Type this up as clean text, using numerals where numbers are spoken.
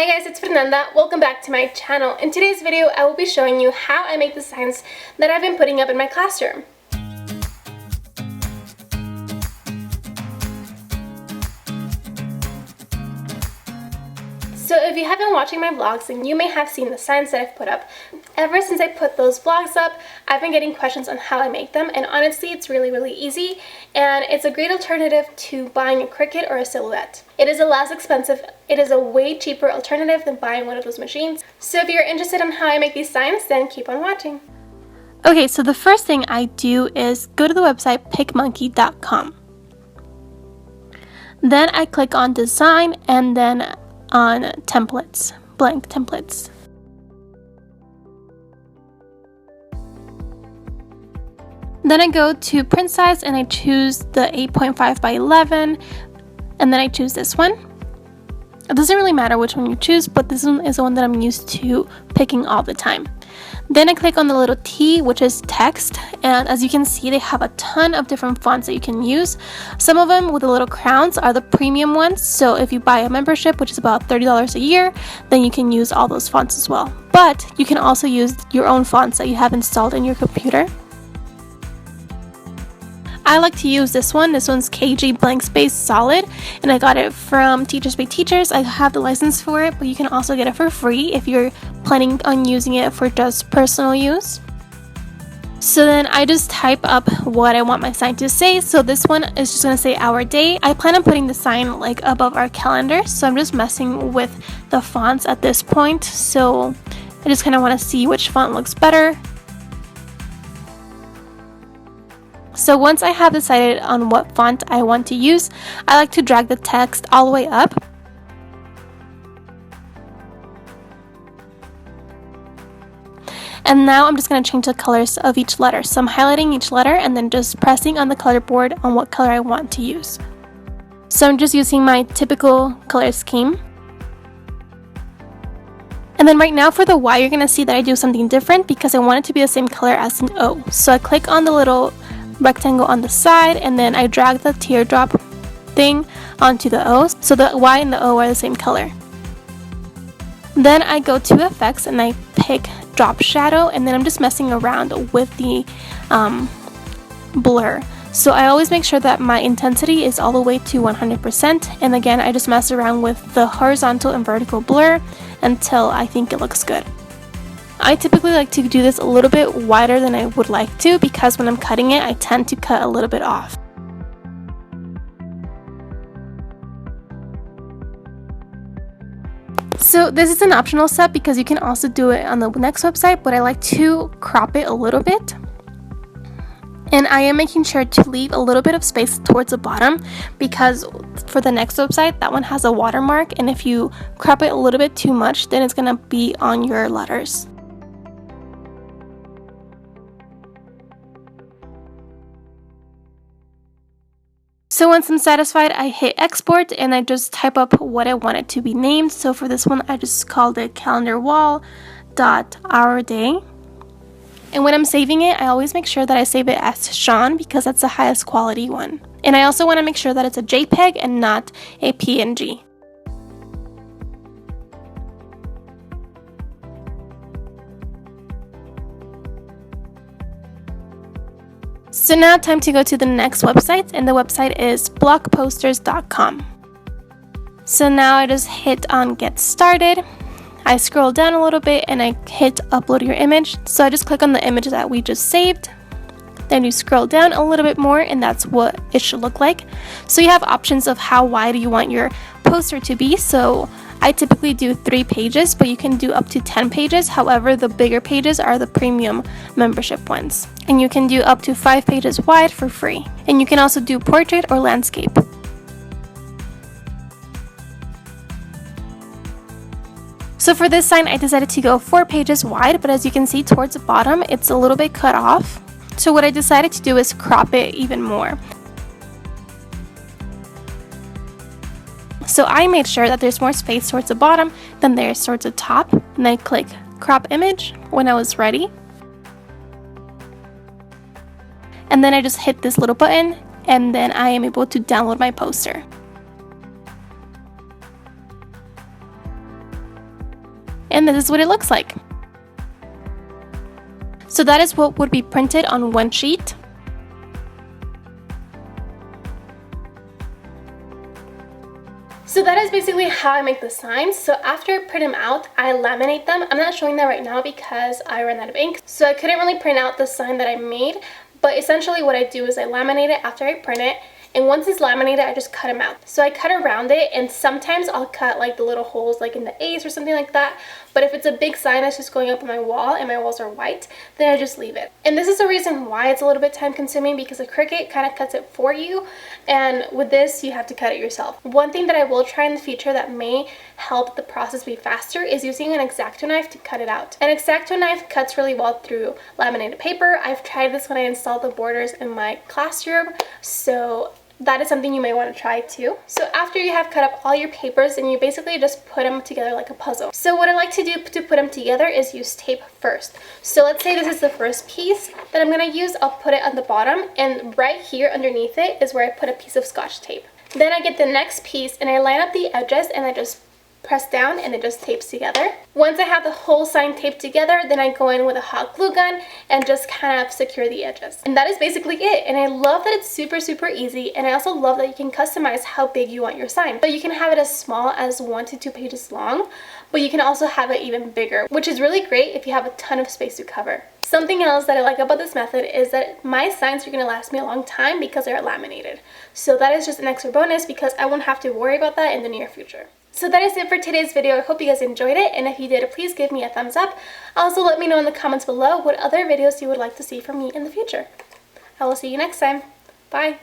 Hi guys, it's Fernanda. Welcome back to my channel. In today's video, I will be showing you how I make the signs that I've been putting up in my classroom. So if you have been watching my vlogs, then you may have seen the signs that I've put up. Ever since I put those vlogs up, I've been getting questions on how I make them, and honestly, it's really easy, and it's a great alternative to buying a Cricut or a Silhouette. It is a way cheaper alternative than buying one of those machines. So if you're interested in how I make these signs, then keep on watching. Okay, so the first thing I do is go to the website PicMonkey.com. Then I click on Design and then on Templates, blank templates. Then I go to print size and I choose the 8.5 by 11, and then I choose this one. It doesn't really matter which one you choose, but this one is the one that I'm used to picking all the time. Then I click on the little T, which is text, and as you can see, they have a ton of different fonts that you can use. Some of them with the little crowns are the premium ones, so if you buy a membership, which is about $30 a year, then you can use all those fonts as well. But you can also use your own fonts that you have installed in your computer. I like to use this one. This one's KG Blank Space Solid, and I got it from Teachers Pay Teachers. I have the license for it, but you can also get it for free if you're planning on using it for just personal use. So then I just type up what I want my sign to say. So this one is just going to say our day. I plan on putting the sign like above our calendar, so I'm just messing with the fonts at this point. So I just kind of want to see which font looks better. So once I have decided on what font I want to use, I like to drag the text all the way up. And now I'm just going to change the colors of each letter. So I'm highlighting each letter and then just pressing on the color board on what color I want to use. So I'm just using my typical color scheme. And then right now for the Y, you're going to see that I do something different because I want it to be the same color as an O. So I click on the little rectangle on the side and then I drag the teardrop thing onto the O, so the Y and the O are the same color. Then I go to effects and I pick drop shadow, and then I'm just messing around with the blur. So I always make sure that my intensity is all the way to 100%, and again I just mess around with the horizontal and vertical blur until I think it looks good. I typically like to do this a little bit wider than I would like to because when I'm cutting it, I tend to cut a little bit off. So this is an optional step because you can also do it on the next website, but I like to crop it a little bit. And I am making sure to leave a little bit of space towards the bottom because for the next website, that one has a watermark, and if you crop it a little bit too much, then it's going to be on your letters. So once I'm satisfied, I hit export and I just type up what I want it to be named. So for this one, I just called it calendarwall.ourday. And when I'm saving it, I always make sure that I save it as Sean because that's the highest quality one. And I also want to make sure that it's a JPEG and not a PNG. So now time to go to the next website, and the website is blockposters.com. So now I just hit on get started. I scroll down a little bit and I hit upload your image. So I just click on the image that we just saved. Then you scroll down a little bit more and that's what it should look like. So you have options of how wide you want your poster to be. So I typically do 3 pages, but you can do up to 10 pages. However, the bigger pages are the premium membership ones. And you can do up to 5 pages wide for free. And you can also do portrait or landscape. So for this sign, I decided to go 4 pages wide, but as you can see towards the bottom, it's a little bit cut off. So what I decided to do is crop it even more. So I made sure that there's more space towards the bottom than there is towards the top, and I click crop image when I was ready. And then I just hit this little button and then I am able to download my poster. and this is what it looks like. So that is what would be printed on one sheet. So that is basically how I make the signs. So after I print them out, I laminate them. I'm not showing that right now because I ran out of ink, so I couldn't really print out the sign that I made. But essentially what I do is I laminate it after I print it, and once it's laminated, I just cut them out. So I cut around it, and sometimes I'll cut like the little holes like in the A's or something like that. But if it's a big sign that's just going up on my wall and my walls are white, then I just leave it. And this is the reason why it's a little bit time consuming, because a Cricut kind of cuts it for you, and with this you have to cut it yourself. One thing that I will try in the future that may help the process be faster is using an X-Acto knife to cut it out. An X-Acto knife cuts really well through laminated paper. I've tried this when I installed the borders in my classroom, so that is something you may want to try too. So after you have cut up all your papers, and you basically just put them together like a puzzle. So what I like to do to put them together is use tape first. So let's say this is the first piece that I'm going to use. I'll put it on the bottom, and right here underneath it is where I put a piece of Scotch tape. Then I get the next piece and I line up the edges, and I just press down and it just tapes together. Once I have the whole sign taped together, then I go in with a hot glue gun and just kind of secure the edges. And that is basically it. And I love that it's super easy, and I also love that you can customize how big you want your sign. So you can have it as small as 1 to 2 pages long, but you can also have it even bigger, which is really great if you have a ton of space to cover. Something else that I like about this method is that my signs are going to last me a long time because they're laminated. So that is just an extra bonus because I won't have to worry about that in the near future. So that is it for today's video. I hope you guys enjoyed it, and if you did, please give me a thumbs up. Also, let me know in the comments below what other videos you would like to see from me in the future. I will see you next time. Bye!